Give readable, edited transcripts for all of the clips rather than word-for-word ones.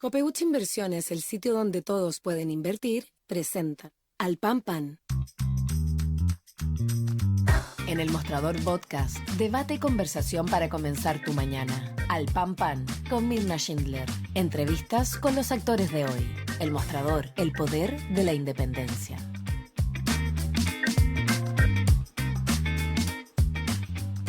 Copeuch Inversiones, el sitio donde todos pueden invertir, presenta Al Pan Pan. En el Mostrador Podcast, debate y conversación para comenzar tu mañana. Al Pan Pan, con Mirna Schindler. Entrevistas con los actores de hoy. El Mostrador, el poder de la independencia.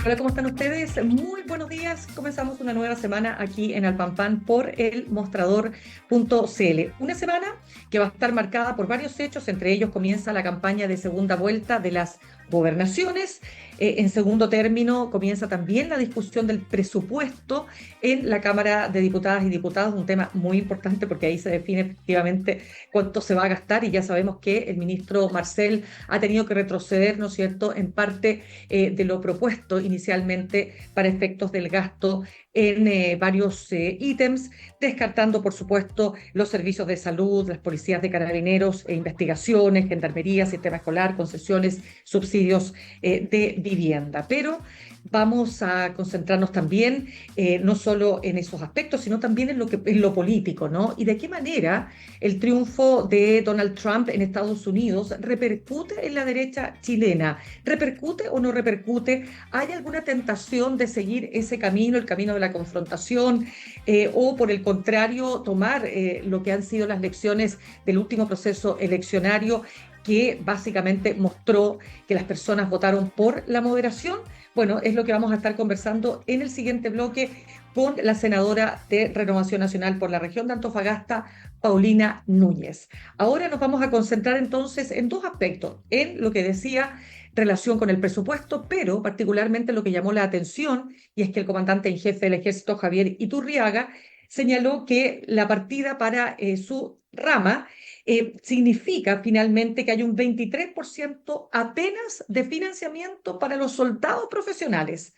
Hola, ¿cómo están ustedes? Muy buenos días. Comenzamos una nueva semana aquí en Alpanpan por el mostrador.cl. Una semana que va a estar marcada por varios hechos. Entre ellos comienza la campaña de segunda vuelta de las gobernaciones. En segundo término comienza también la discusión del presupuesto en la Cámara de Diputadas y Diputados, un tema muy importante porque ahí se define efectivamente cuánto se va a gastar y ya sabemos que el ministro Marcel ha tenido que retroceder, ¿no es cierto?, en parte de lo propuesto inicialmente para efectos del gasto en varios ítems, descartando, por supuesto, los servicios de salud, las policías de carabineros, investigaciones, gendarmería, sistema escolar, concesiones, subsidios de vivienda. Pero vamos a concentrarnos también no solo en esos aspectos, sino también en lo político, ¿no? Y de qué manera el triunfo de Donald Trump en Estados Unidos repercute en la derecha chilena. ¿Repercute o no repercute? ¿Hay alguna tentación de seguir ese camino, el camino de la confrontación, o por el contrario, tomar lo que han sido las lecciones del último proceso eleccionario que básicamente mostró que las personas votaron por la moderación? Bueno, es lo que vamos a estar conversando en el siguiente bloque con la senadora de Renovación Nacional por la región de Antofagasta, Paulina Núñez. Ahora nos vamos a concentrar entonces en dos aspectos, en lo que decía relación con el presupuesto, pero particularmente lo que llamó la atención, y es que el comandante en jefe del Ejército, Javier Iturriaga, señaló que la partida para su rama significa finalmente que hay un 23% apenas de financiamiento para los soldados profesionales.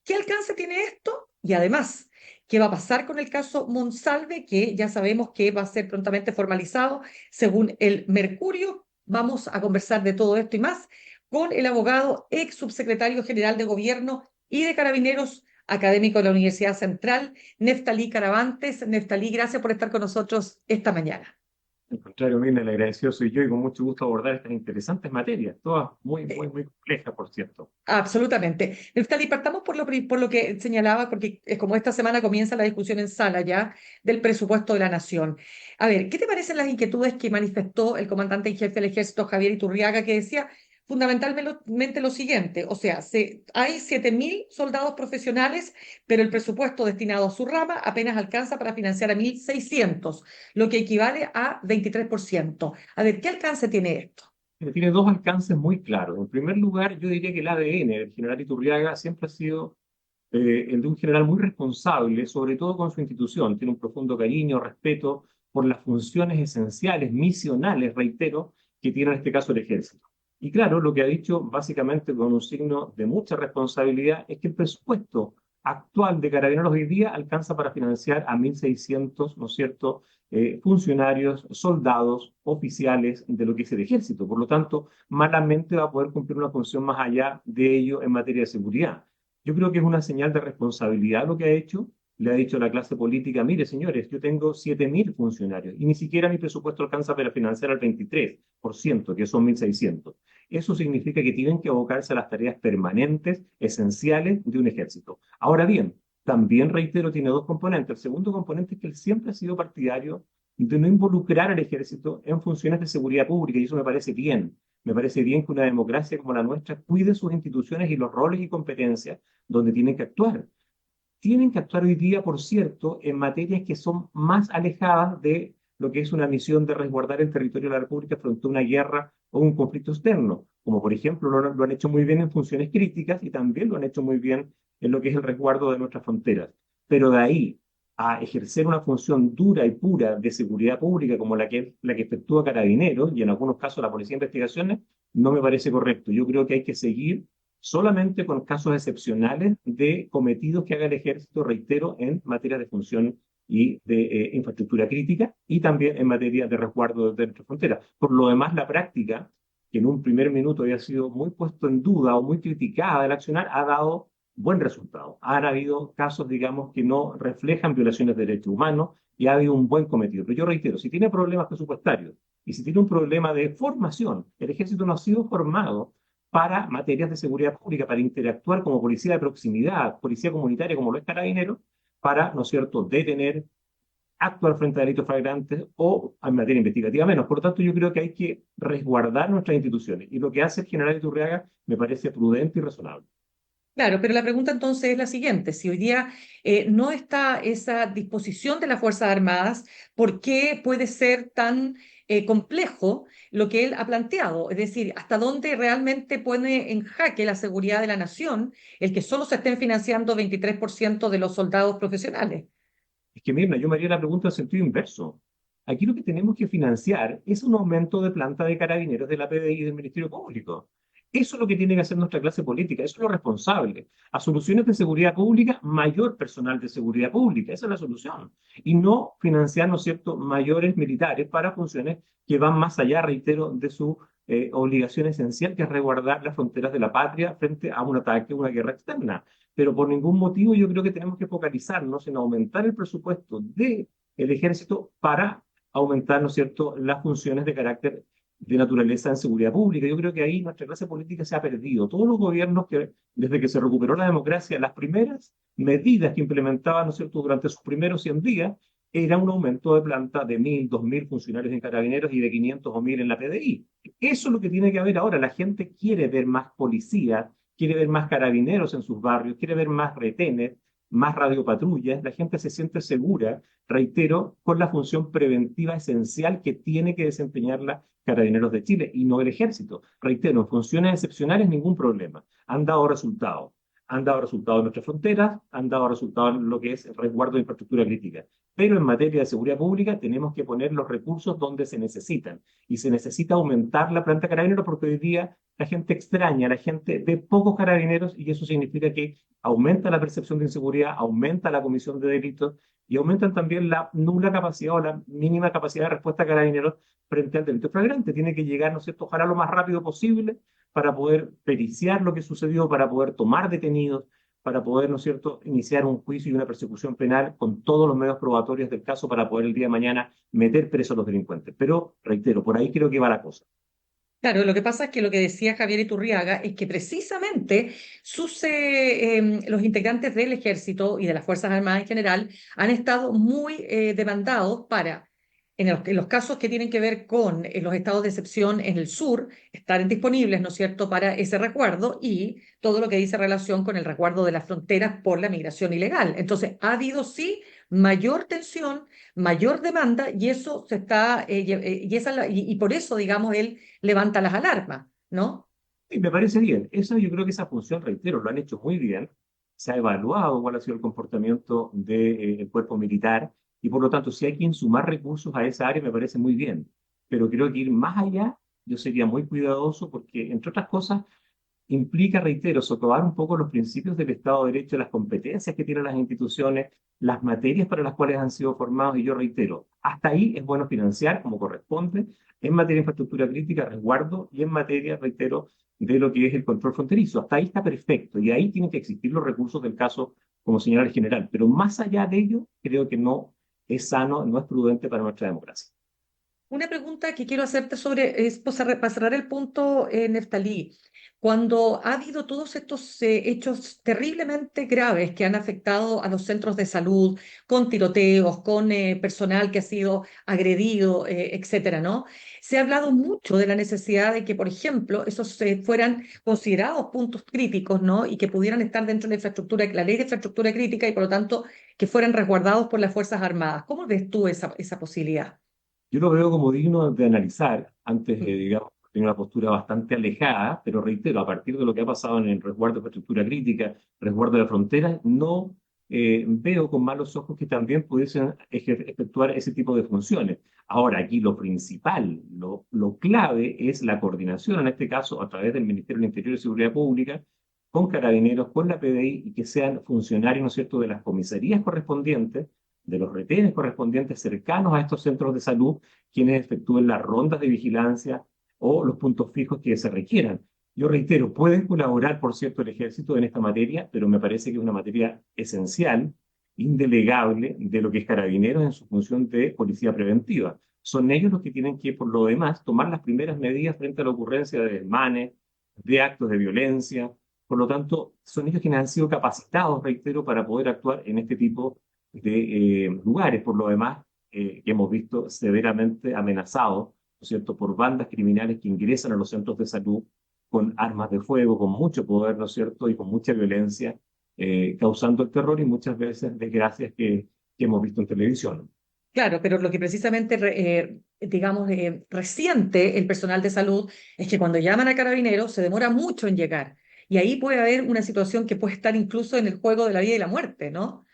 ¿Qué alcance tiene esto? Y además, ¿qué va a pasar con el caso Monsalve, que ya sabemos que va a ser prontamente formalizado según el Mercurio? Vamos a conversar de todo esto y más con el abogado ex subsecretario general de Gobierno y de Carabineros, académico de la Universidad Central, Neftalí Caravantes. Neftalí, gracias por estar con nosotros esta mañana. Al contrario, Mirna, el agradecido soy yo y con mucho gusto abordar estas interesantes materias, todas muy complejas, por cierto. Absolutamente. Neftalí, partamos por lo que señalaba, porque es como esta semana comienza la discusión en sala ya del presupuesto de la Nación. A ver, ¿qué te parecen las inquietudes que manifestó el comandante en jefe del Ejército, Javier Iturriaga, que decía fundamentalmente lo siguiente? O sea, hay 7.000 soldados profesionales, pero el presupuesto destinado a su rama apenas alcanza para financiar a 1.600, lo que equivale a 23%. A ver, ¿qué alcance tiene esto? Tiene dos alcances muy claros. En primer lugar, yo diría que el ADN del general Iturriaga siempre ha sido el de un general muy responsable, sobre todo con su institución. Tiene un profundo cariño, respeto por las funciones esenciales, misionales, reitero, que tiene en este caso el ejército. Y claro, lo que ha dicho básicamente con un signo de mucha responsabilidad es que el presupuesto actual de Carabineros hoy día alcanza para financiar a 1.600, ¿no es cierto?, funcionarios, soldados, oficiales de lo que es el ejército. Por lo tanto, malamente va a poder cumplir una función más allá de ello en materia de seguridad. Yo creo que es una señal de responsabilidad lo que ha hecho. Le ha dicho a la clase política: mire, señores, yo tengo 7.000 funcionarios y ni siquiera mi presupuesto alcanza para financiar al 23%, que son 1.600. Eso significa que tienen que abocarse a las tareas permanentes, esenciales de un ejército. Ahora bien, también reitero, tiene dos componentes. El segundo componente es que él siempre ha sido partidario de no involucrar al ejército en funciones de seguridad pública, y eso me parece bien. Me parece bien que una democracia como la nuestra cuide sus instituciones y los roles y competencias donde tienen que actuar. Tienen que actuar hoy día, por cierto, en materias que son más alejadas de lo que es una misión de resguardar el territorio de la República frente a una guerra o un conflicto externo, como por ejemplo lo han hecho muy bien en funciones críticas y también lo han hecho muy bien en lo que es el resguardo de nuestras fronteras. Pero de ahí a ejercer una función dura y pura de seguridad pública como la que efectúa Carabineros y en algunos casos la Policía de Investigaciones, no me parece correcto. Yo creo que hay que seguir solamente con casos excepcionales de cometidos que haga el ejército, reitero, en materia de función y de infraestructura crítica y también en materia de resguardo de nuestras fronteras. Por lo demás, la práctica, que en un primer minuto había sido muy puesto en duda o muy criticada del accionar, ha dado buen resultado. Han habido casos, digamos, que no reflejan violaciones de derechos humanos y ha habido un buen cometido. Pero yo reitero, si tiene problemas presupuestarios y si tiene un problema de formación, el ejército no ha sido formado para materias de seguridad pública, para interactuar como policía de proximidad, policía comunitaria como lo es Carabineros, para, ¿no es cierto?, detener, actuar frente a delitos flagrantes o en materia investigativa menos. Por lo tanto, yo creo que hay que resguardar nuestras instituciones y lo que hace el general Iturriaga me parece prudente y razonable. Claro, pero la pregunta entonces es la siguiente: si hoy día no está esa disposición de las Fuerzas Armadas, ¿por qué puede ser tan complejo lo que él ha planteado? Es decir, ¿hasta dónde realmente pone en jaque la seguridad de la nación el que solo se estén financiando 23% de los soldados profesionales? Es que, Mirna, yo me haría la pregunta en sentido inverso. Aquí lo que tenemos que financiar es un aumento de planta de carabineros de la PDI y del Ministerio Público. Eso es lo que tiene que hacer nuestra clase política, eso es lo responsable. A soluciones de seguridad pública, mayor personal de seguridad pública, esa es la solución. Y no financiar, ¿no es cierto?, mayores militares para funciones que van más allá, reitero, de su obligación esencial, que es resguardar las fronteras de la patria frente a un ataque, una guerra externa. Pero por ningún motivo yo creo que tenemos que focalizarnos en aumentar el presupuesto del ejército para aumentar, ¿no es cierto?, las funciones de carácter de naturaleza en seguridad pública. Yo creo que ahí nuestra clase política se ha perdido. Todos los gobiernos que, desde que se recuperó la democracia, las primeras medidas que implementaban, ¿no es cierto?, durante sus primeros 100 días, era un aumento de planta de 1.000, 2.000 funcionarios en Carabineros y de 500 o 1.000 en la PDI. Eso es lo que tiene que haber ahora. La gente quiere ver más policía, quiere ver más carabineros en sus barrios, quiere ver más retenes, más radiopatrullas. La gente se siente segura, reitero, con la función preventiva esencial que tiene que desempeñar Carabineros de Chile y no el Ejército. Reitero, en funciones excepcionales ningún problema. Han dado resultados. Han dado resultados en nuestras fronteras, han dado resultados en lo que es el resguardo de infraestructura crítica. Pero en materia de seguridad pública tenemos que poner los recursos donde se necesitan. Y se necesita aumentar la planta de carabineros porque hoy día la gente extraña, la gente ve pocos carabineros y eso significa que aumenta la percepción de inseguridad, aumenta la comisión de delitos y aumentan también la nula capacidad o la mínima capacidad de respuesta de carabineros frente al delito flagrante. Tiene que llegar, ¿no es cierto?, ojalá lo más rápido posible para poder periciar lo que sucedió, para poder tomar detenidos, para poder, ¿no es cierto?, iniciar un juicio y una persecución penal con todos los medios probatorios del caso para poder el día de mañana meter presos a los delincuentes. Pero, reitero, por ahí creo que va la cosa. Claro, lo que pasa es que lo que decía Javier Iturriaga es que precisamente los integrantes del ejército y de las Fuerzas Armadas en general han estado muy demandados para, en los casos que tienen que ver con los estados de excepción en el sur, estar disponibles, ¿no es cierto?, para ese resguardo y todo lo que dice relación con el resguardo de las fronteras por la migración ilegal. Entonces, ha habido sí mayor tensión, mayor demanda y eso se está, y por eso, digamos, él levanta las alarmas, ¿no? Y me parece bien. Eso yo creo que esa función, reitero, lo han hecho muy bien. Se ha evaluado cuál ha sido el comportamiento del cuerpo militar y por lo tanto, si hay que sumar recursos a esa área, me parece muy bien. Pero creo que ir más allá, yo sería muy cuidadoso porque, entre otras cosas, implica, reitero, socavar un poco los principios del Estado de Derecho, las competencias que tienen las instituciones, las materias para las cuales han sido formados, y yo reitero, hasta ahí es bueno financiar como corresponde, en materia de infraestructura crítica, resguardo, y en materia, reitero, de lo que es el control fronterizo. Hasta ahí está perfecto, y ahí tienen que existir los recursos del caso, como señala el general. Pero más allá de ello, creo que no es sano, no es prudente para nuestra democracia. Una pregunta que quiero hacerte es pues, para cerrar el punto, Neftalí. Cuando ha habido todos estos hechos terriblemente graves que han afectado a los centros de salud, con tiroteos, con personal que ha sido agredido, etcétera, ¿no? Se ha hablado mucho de la necesidad de que, por ejemplo, esos fueran considerados puntos críticos, ¿no? Y que pudieran estar dentro de la ley de infraestructura crítica y, por lo tanto, que fueran resguardados por las Fuerzas Armadas. ¿Cómo ves tú esa posibilidad? Yo lo veo como digno de analizar, antes de, digamos, tener una postura bastante alejada, pero reitero, a partir de lo que ha pasado en el resguardo de infraestructura crítica, resguardo de fronteras, no veo con malos ojos que también pudiesen efectuar ese tipo de funciones. Ahora, aquí lo principal, lo clave es la coordinación, en este caso, a través del Ministerio del Interior y Seguridad Pública, con Carabineros, con la PDI, y que sean funcionarios, ¿no es cierto?, de las comisarías correspondientes, de los retenes correspondientes cercanos a estos centros de salud, quienes efectúen las rondas de vigilancia o los puntos fijos que se requieran. Yo reitero, pueden colaborar, por cierto, el ejército en esta materia, pero me parece que es una materia esencial, indelegable, de lo que es Carabineros en su función de policía preventiva. Son ellos los que tienen que, por lo demás, tomar las primeras medidas frente a la ocurrencia de desmanes, de actos de violencia. Por lo tanto, son ellos quienes han sido capacitados, reitero, para poder actuar en este tipo de lugares. Por lo demás, que hemos visto severamente amenazados, ¿no es cierto?, por bandas criminales que ingresan a los centros de salud con armas de fuego, con mucho poder, ¿no es cierto?, y con mucha violencia, causando el terror y muchas veces desgracias que hemos visto en televisión. Claro, pero lo que precisamente, digamos, resiente el personal de salud es que cuando llaman a carabineros se demora mucho en llegar. Y ahí puede haber una situación que puede estar incluso en el juego de la vida y la muerte, ¿no?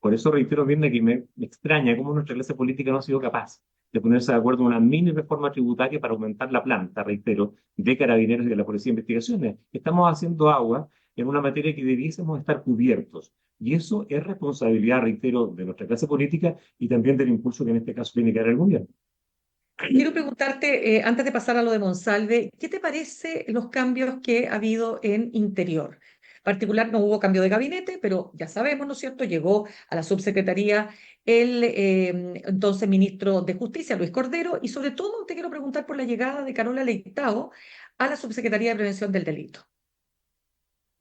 Por eso reitero, Mirna, que me extraña cómo nuestra clase política no ha sido capaz de ponerse de acuerdo en una mini reforma tributaria para aumentar la planta, reitero, de carabineros y de la Policía de Investigaciones. Estamos haciendo agua en una materia que debiésemos estar cubiertos. Y eso es responsabilidad, reitero, de nuestra clase política y también del impulso que en este caso tiene que dar el gobierno. Quiero preguntarte, antes de pasar a lo de Monsalve, ¿qué te parece los cambios que ha habido en Interior? En particular, no hubo cambio de gabinete, pero ya sabemos, ¿no es cierto? Llegó a la subsecretaría el entonces ministro de Justicia, Luis Cordero, y sobre todo te quiero preguntar por la llegada de Carola Leitao a la subsecretaría de Prevención del Delito.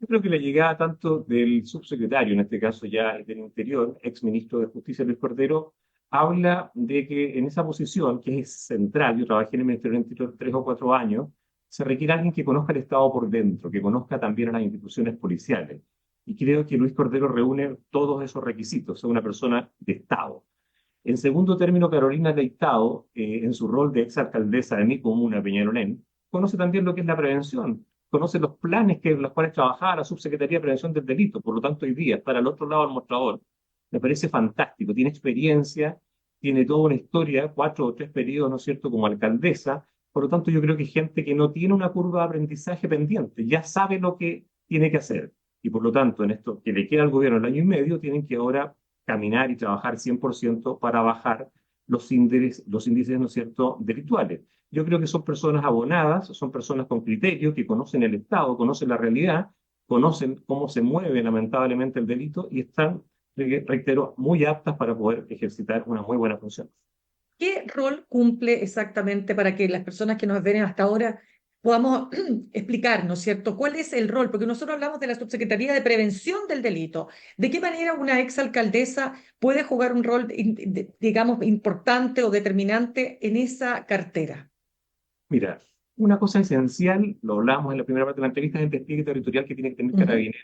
Yo creo que la llegada tanto del subsecretario, en este caso ya del Interior, ex ministro de Justicia Luis Cordero, habla de que en esa posición, que es central, yo trabajé en el Ministerio del Interior 3 o 4 años, se requiere alguien que conozca el Estado por dentro, que conozca también a las instituciones policiales. Y creo que Luis Cordero reúne todos esos requisitos, es una persona de Estado. En segundo término, Carolina Leitao, en su rol de exalcaldesa de mi comuna, Peñalolén, conoce también lo que es la prevención, conoce los planes que los cuales trabajaba la Subsecretaría de Prevención del Delito. Por lo tanto, hoy día, estar al otro lado del mostrador, me parece fantástico. Tiene experiencia, tiene toda una historia, 4 o 3 periodos, ¿no es cierto?, como alcaldesa. Por lo tanto, yo creo que es gente que no tiene una curva de aprendizaje pendiente, ya sabe lo que tiene que hacer. Y por lo tanto, en esto que le queda al gobierno el año y medio, tienen que ahora caminar y trabajar 100% para bajar los índices, ¿no es cierto?, delictuales. Yo creo que son personas abonadas, son personas con criterio, que conocen el Estado, conocen la realidad, conocen cómo se mueve lamentablemente el delito y están, reitero, muy aptas para poder ejercitar una muy buena función. ¿Qué rol cumple exactamente para que las personas que nos ven hasta ahora podamos explicar, ¿no es cierto? ¿Cuál es el rol? Porque nosotros hablamos de la Subsecretaría de Prevención del Delito. ¿De qué manera una exalcaldesa puede jugar un rol, digamos, importante o determinante en esa cartera? Mira, una cosa esencial, lo hablamos en la primera parte de la entrevista, es el despliegue territorial que tiene que tener Ujú. Carabineros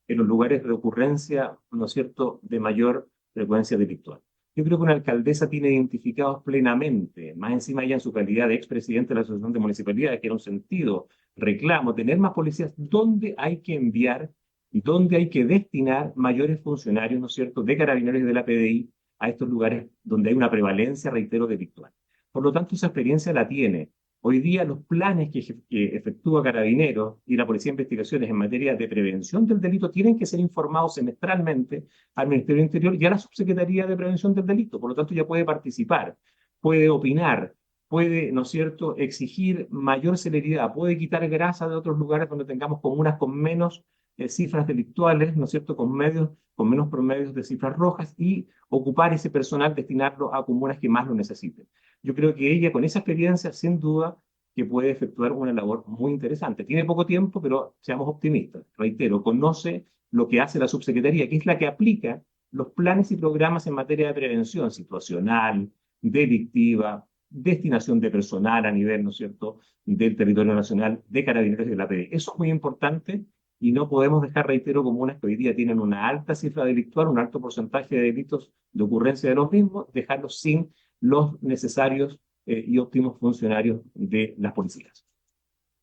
en los lugares de ocurrencia, ¿no es cierto?, de mayor frecuencia delictual. Yo creo que una alcaldesa tiene identificados plenamente, más encima ella en su calidad de expresidente de la Asociación de Municipalidades, que era un sentido, reclamo, tener más policías, dónde hay que enviar y dónde hay que destinar mayores funcionarios, ¿no es cierto?, de Carabineros y de la PDI a estos lugares donde hay una prevalencia, reitero, delictual. Por lo tanto, esa experiencia la tiene. Hoy día los planes que efectúa Carabineros y la Policía de Investigaciones en materia de prevención del delito tienen que ser informados semestralmente al Ministerio del Interior y a la Subsecretaría de Prevención del Delito. Por lo tanto, ya puede participar, puede opinar, puede, ¿no es cierto?, exigir mayor celeridad, puede quitar grasa de otros lugares donde tengamos comunas con menos cifras delictuales, ¿no es cierto?, con menos promedios de cifras rojas y ocupar ese personal, destinarlo a comunas que más lo necesiten. Yo creo que ella con esa experiencia, sin duda, que puede efectuar una labor muy interesante. Tiene poco tiempo, pero seamos optimistas. Reitero, conoce lo que hace la subsecretaría, que es la que aplica los planes y programas en materia de prevención situacional, delictiva, destinación de personal a nivel, ¿no es cierto?, del territorio nacional, de Carabineros y de la PD. Eso es muy importante y no podemos dejar, reitero, comunas que hoy día tienen una alta cifra delictual, un alto porcentaje de delitos de ocurrencia de los mismos, dejarlos sin los necesarios y óptimos funcionarios de las policías.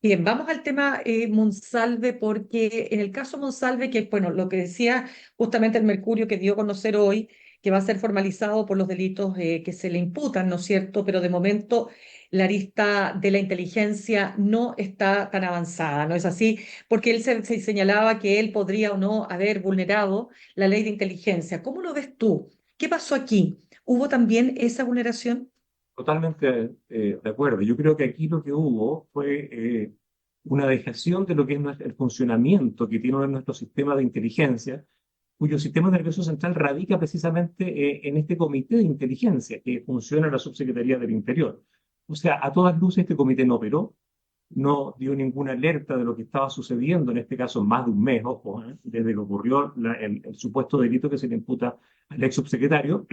Bien, vamos al tema Monsalve, porque en el caso Monsalve, que bueno, lo que decía justamente el Mercurio que dio a conocer hoy, que va a ser formalizado por los delitos que se le imputan, ¿no es cierto? Pero de momento la arista de la inteligencia no está tan avanzada, ¿no es así? Porque él se señalaba que él podría o no haber vulnerado la ley de inteligencia. ¿Cómo lo ves tú? ¿Qué pasó aquí? ¿Hubo también esa vulneración? Totalmente de acuerdo. Yo creo que aquí lo que hubo fue una dejación de lo que es el funcionamiento que tiene nuestro sistema de inteligencia, cuyo sistema nervioso central radica precisamente en este comité de inteligencia que funciona en la Subsecretaría del Interior. O sea, a todas luces este comité no operó, no dio ninguna alerta de lo que estaba sucediendo, en este caso más de un mes, ojo, desde que ocurrió el supuesto delito que se le imputa al ex subsecretario,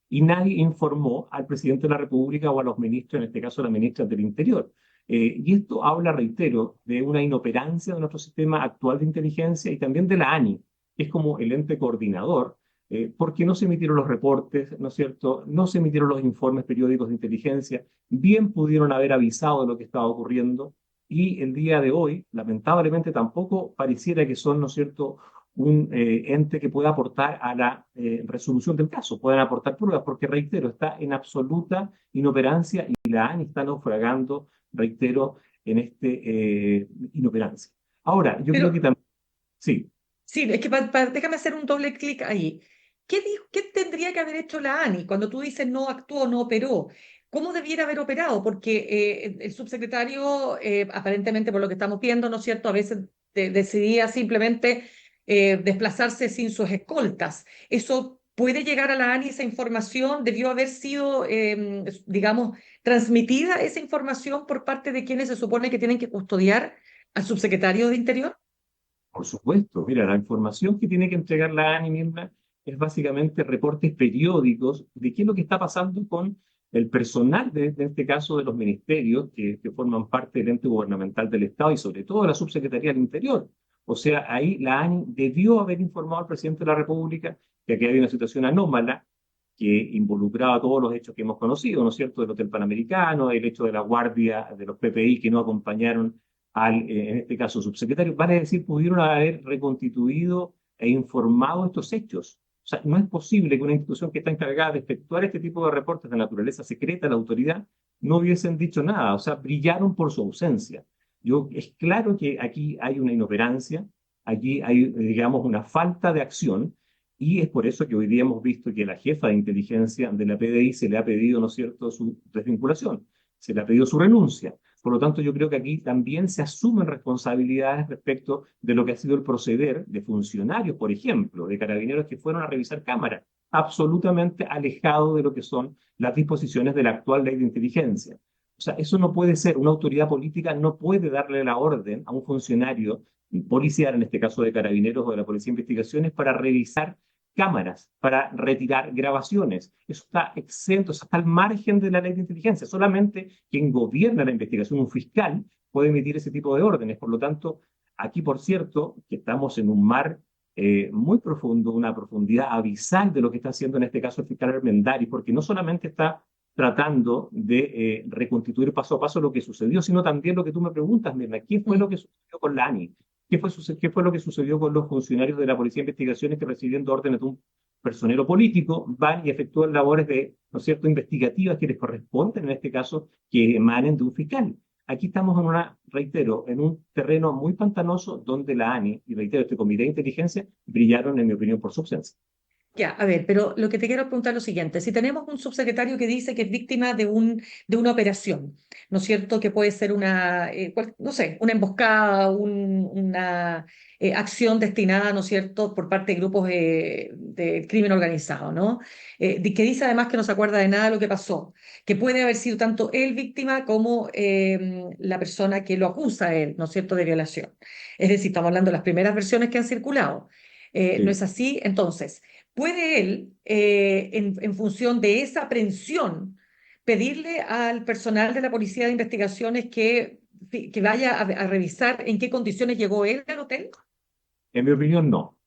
y nadie informó al presidente de la República o a los ministros, en este caso a la ministra del Interior. Y esto habla, reitero, de una inoperancia de nuestro sistema actual de inteligencia y también de la ANI, que es como el ente coordinador, porque no se emitieron los reportes, ¿no es cierto? No se emitieron los informes periódicos de inteligencia, bien pudieron haber avisado de lo que estaba ocurriendo, y el día de hoy, lamentablemente, tampoco pareciera que son, ¿no es cierto?, un ente que pueda aportar a la resolución del caso, puedan aportar pruebas, porque, reitero, está en absoluta inoperancia y la ANI está naufragando, reitero, en inoperancia. Ahora, yo creo Pero que también, sí, sí, es que déjame hacer un doble clic ahí. ¿Qué tendría que haber hecho la ANI cuando tú dices no actuó, no operó? ¿Cómo debiera haber operado? Porque el subsecretario, aparentemente por lo que estamos viendo, ¿no es cierto? A veces decidía simplemente desplazarse sin sus escoltas. ¿Eso puede llegar a la ANI, esa información? ¿Debió haber sido, digamos, transmitida esa información por parte de quienes se supone que tienen que custodiar al subsecretario de Interior? por supuesto, mira, la información que tiene que entregar la ANI misma es básicamente reportes periódicos de qué es lo que está pasando con el personal de este caso de los ministerios que forman parte del ente gubernamental del Estado y sobre todo de la Subsecretaría del Interior. O sea, ahí la ANI debió haber informado al presidente de la República que aquí había una situación anómala que involucraba todos los hechos que hemos conocido, ¿no es cierto?, del Hotel Panamericano, el hecho de la guardia de los PPI que no acompañaron al, en este caso, subsecretario, vale decir, pudieron haber reconstituido e informado estos hechos. O sea, no es posible que una institución que está encargada de efectuar este tipo de reportes de naturaleza secreta, la autoridad, no hubiesen dicho nada. O sea, brillaron por su ausencia. Es claro que aquí hay una inoperancia, aquí hay, digamos, una falta de acción, y es por eso que hoy día hemos visto que la jefa de inteligencia de la PDI se le ha pedido, ¿no es cierto?, su desvinculación, se le ha pedido su renuncia. Por lo tanto, yo creo que aquí también se asumen responsabilidades respecto de lo que ha sido el proceder de funcionarios, por ejemplo, de carabineros que fueron a revisar cámaras, absolutamente alejado de lo que son las disposiciones de la actual ley de inteligencia. O sea, eso no puede ser. Una autoridad política no puede darle la orden a un funcionario policial, en este caso de carabineros o de la Policía de Investigaciones, para revisar cámaras, para retirar grabaciones. Eso está exento, eso está al margen de la ley de inteligencia. Solamente quien gobierna la investigación, un fiscal, puede emitir ese tipo de órdenes. Por lo tanto, aquí, por cierto, que estamos en un mar muy profundo, una profundidad abisal de lo que está haciendo en este caso el fiscal Armendari, porque no solamente está tratando de reconstituir paso a paso lo que sucedió, sino también lo que tú me preguntas, Mirna, ¿qué fue lo que sucedió con la ANI? ¿Qué fue lo que sucedió con los funcionarios de la Policía de Investigaciones que recibiendo órdenes de un personero político van y efectúan labores de, ¿no es cierto?, investigativas que les corresponden, en este caso, que emanen de un fiscal? Aquí estamos en reitero, en un terreno muy pantanoso donde la ANI, y reitero, este Comité de Inteligencia, brillaron, en mi opinión, por su ausencia. Ya, a ver, pero lo que te quiero preguntar es lo siguiente. Si tenemos un subsecretario que dice que es víctima de una operación, ¿no es cierto? Que puede ser una, no sé, una emboscada, una acción destinada, ¿no es cierto?, por parte de grupos de crimen organizado, ¿no? Que dice además que no se acuerda de nada de lo que pasó, que puede haber sido tanto él víctima como la persona que lo acusa a él, ¿no es cierto?, de violación. Es decir, estamos hablando de las primeras versiones que han circulado. ¿No Sí. es así? Entonces, ¿puede él, en función de esa aprehensión, pedirle al personal de la Policía de Investigaciones que vaya a revisar en qué condiciones llegó él al hotel? En mi opinión, no.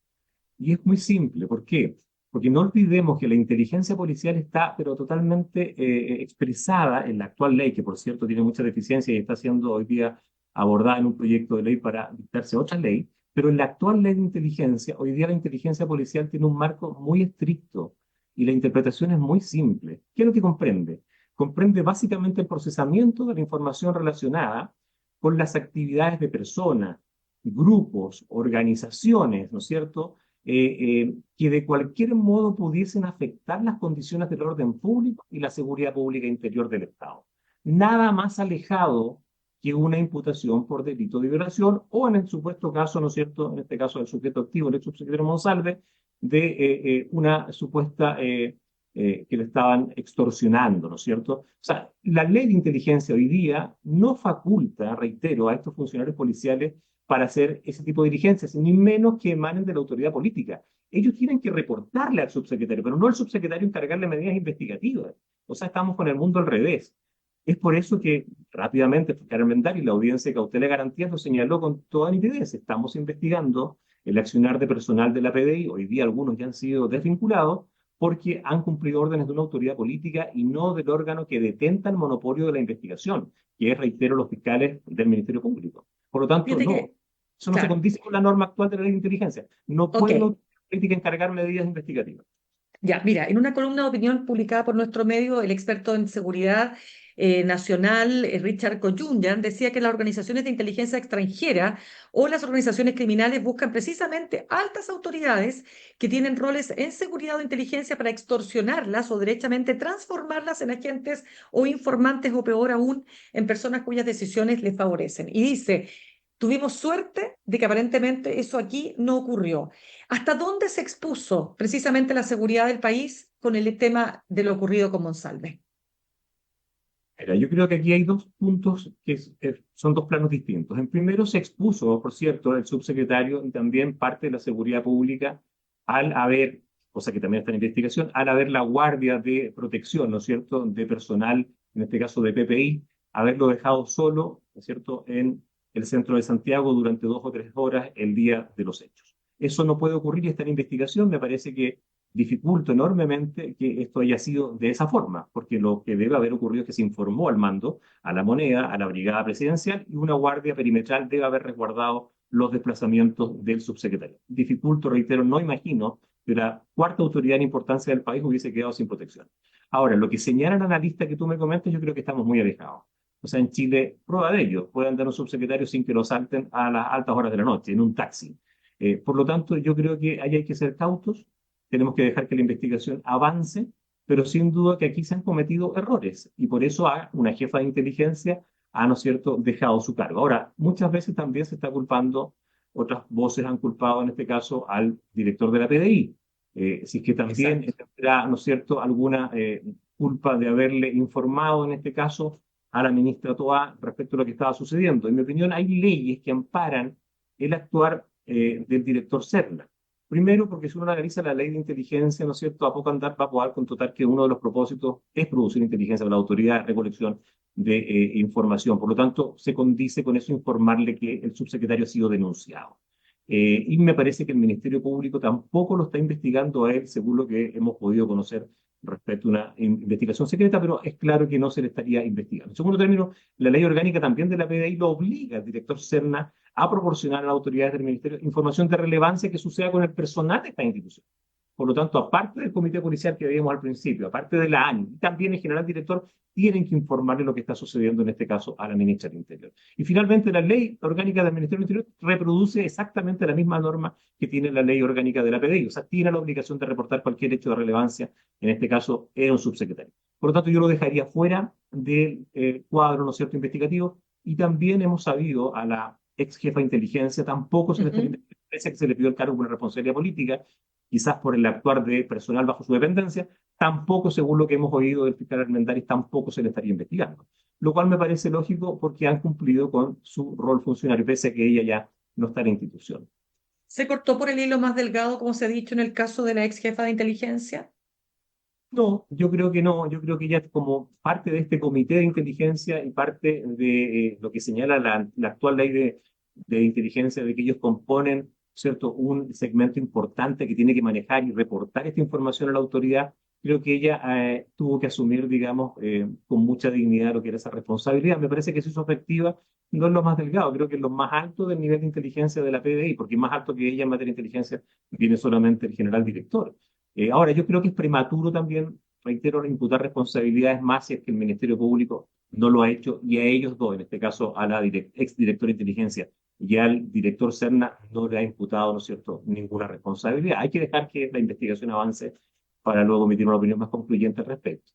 Y es muy simple. ¿Por qué? Porque no olvidemos que la inteligencia policial está, pero totalmente expresada en la actual ley, que por cierto tiene mucha deficiencia y está siendo hoy día abordada en un proyecto de ley para dictarse otra ley. Pero en la actual ley de inteligencia, hoy día la inteligencia policial tiene un marco muy estricto y la interpretación es muy simple. ¿Qué es lo que comprende? Comprende básicamente el procesamiento de la información relacionada con las actividades de personas, grupos, organizaciones, ¿no es cierto?, que de cualquier modo pudiesen afectar las condiciones del orden público y la seguridad pública interior del Estado. Nada más alejado que una imputación por delito de violación o en el supuesto caso, ¿no es cierto?, en este caso del sujeto activo, el ex subsecretario Monsalve, de una supuesta que le estaban extorsionando, ¿no es cierto? O sea, la ley de inteligencia hoy día no faculta, reitero, a estos funcionarios policiales para hacer ese tipo de diligencias, ni menos que emanen de la autoridad política. Ellos tienen que reportarle al subsecretario, pero no al subsecretario encargarle medidas investigativas. O sea, estamos con el mundo al revés. Es por eso que rápidamente Fiscal Armendariz y la Audiencia de Cautela y Garantías lo señaló con toda nitidez. Estamos investigando el accionar de personal de la PDI. Hoy día algunos ya han sido desvinculados porque han cumplido órdenes de una autoridad política y no del órgano que detenta el monopolio de la investigación, que es, reitero, los fiscales del Ministerio Público. Por lo tanto, Fíjate no, que, eso no se claro, condice con la norma actual de la ley de inteligencia. No ok. puede la autoridad política encargar medidas investigativas. Ya, mira, en una columna de opinión publicada por nuestro medio, el experto en seguridad nacional, Richard Koyunyan, decía que las organizaciones de inteligencia extranjera o las organizaciones criminales buscan precisamente altas autoridades que tienen roles en seguridad o inteligencia para extorsionarlas o derechamente transformarlas en agentes o informantes o peor aún, en personas cuyas decisiones les favorecen. Y dice, tuvimos suerte de que aparentemente eso aquí no ocurrió. ¿Hasta dónde se expuso precisamente la seguridad del país con el tema de lo ocurrido con Monsalve? Mira, yo creo que aquí hay dos puntos que son dos planos distintos. En primero se expuso, por cierto, el subsecretario y también parte de la seguridad pública al haber, cosa que también está en investigación, al haber la guardia de protección, ¿no es cierto?, de personal, en este caso de PPI, haberlo dejado solo, ¿no es cierto?, en el centro de Santiago durante 2 o 3 horas el día de los hechos. Eso no puede ocurrir y está en investigación. Me parece que dificulta enormemente que esto haya sido de esa forma, porque lo que debe haber ocurrido es que se informó al mando, a la moneda, a la brigada presidencial, y una guardia perimetral debe haber resguardado los desplazamientos del subsecretario. Dificulto, reitero, no imagino que la cuarta autoridad en importancia del país hubiese quedado sin protección. Ahora, lo que señala el analista que tú me comentas, yo creo que estamos muy alejados. O sea, en Chile, prueba de ello, puede andar un subsecretario sin que lo salten a las altas horas de la noche, en un taxi. Por lo tanto, yo creo que ahí hay que ser cautos, tenemos que dejar que la investigación avance, pero sin duda que aquí se han cometido errores y por eso una jefa de inteligencia ha, ¿no es cierto?, dejado su cargo. Ahora, muchas veces también se está culpando, otras voces han culpado en este caso al director de la PDI. Si es que también Exacto. tendrá, ¿no es cierto?, alguna culpa de haberle informado en este caso a la ministra Toá respecto a lo que estaba sucediendo. En mi opinión, hay leyes que amparan el actuar del director Serna. Primero, porque si uno analiza la ley de inteligencia, ¿no es cierto?, a poco andar va a poder constatar que uno de los propósitos es producir inteligencia para la autoridad de recolección de información. Por lo tanto, se condice con eso informarle que el subsecretario ha sido denunciado. Y me parece que el Ministerio Público tampoco lo está investigando a él, según lo que hemos podido conocer respecto a una investigación secreta, pero es claro que no se le estaría investigando. En segundo término, la ley orgánica también de la PDI lo obliga al director Serna a proporcionar a las autoridades del Ministerio información de relevancia que suceda con el personal de esta institución. Por lo tanto, aparte del comité policial que veíamos al principio, aparte de la ANI, también el general director tienen que informarle lo que está sucediendo en este caso a la ministra del Interior. Y finalmente, la ley orgánica del Ministerio del Interior reproduce exactamente la misma norma que tiene la ley orgánica de la PDI. O sea, tiene la obligación de reportar cualquier hecho de relevancia, en este caso era un subsecretario. Por lo tanto, yo lo dejaría fuera del cuadro, ¿no es cierto?, investigativo. Y también hemos sabido a la ex jefa de inteligencia, tampoco se le estaría investigando, pese a que se le pidió el cargo por una responsabilidad política, quizás por el actuar de personal bajo su dependencia, tampoco, según lo que hemos oído del fiscal Armendariz, tampoco se le estaría investigando. Lo cual me parece lógico porque han cumplido con su rol funcionario, pese a que ella ya no está en la institución. ¿Se cortó por el hilo más delgado, como se ha dicho en el caso de la ex jefa de inteligencia? No, yo creo que no, yo creo que ella como parte de este comité de inteligencia y parte de lo que señala la actual ley de inteligencia, de que ellos componen, ¿cierto?, un segmento importante que tiene que manejar y reportar esta información a la autoridad, creo que ella tuvo que asumir, digamos, con mucha dignidad lo que era esa responsabilidad. Me parece que eso es efectiva, no es lo más delgado, creo que es lo más alto del nivel de inteligencia de la PDI, porque más alto que ella en materia de inteligencia viene solamente el general director. Ahora, yo creo que es prematuro también, reitero, imputar responsabilidades más si es que el Ministerio Público no lo ha hecho y a ellos dos, en este caso a la ex directora de inteligencia y al director Serna, no le ha imputado, ¿no es cierto?, ninguna responsabilidad. Hay que dejar que la investigación avance para luego emitir una opinión más concluyente al respecto.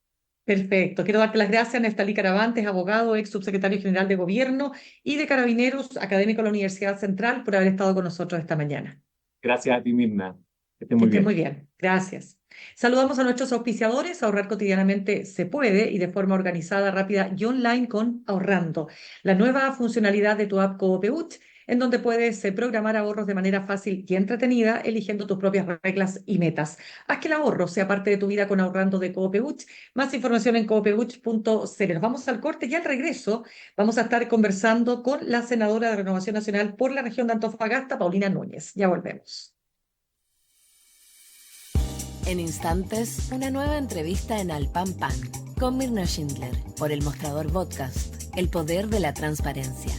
Perfecto. Quiero darte las gracias, Neftalí Caravantes, abogado, ex subsecretario general de Gobierno y de Carabineros, académico de la Universidad Central, por haber estado con nosotros esta mañana. Gracias a ti, Mirna. Que estés Que muy estés bien. muy bien. Gracias. Saludamos a nuestros auspiciadores. Ahorrar cotidianamente se puede y de forma organizada, rápida y online con Ahorrando, la nueva funcionalidad de tu app Coopeuch, en donde puedes programar ahorros de manera fácil y entretenida, eligiendo tus propias reglas y metas. Haz que el ahorro sea parte de tu vida con Ahorrando de Coopeuch. Más información en coopeuch.cl. Nos vamos al corte y al regreso vamos a estar conversando con la senadora de Renovación Nacional por la región de Antofagasta, Paulina Núñez. Ya volvemos. En instantes, una nueva entrevista en Al Pan Pan con Mirna Schindler por El Mostrador Podcast, el poder de la transparencia.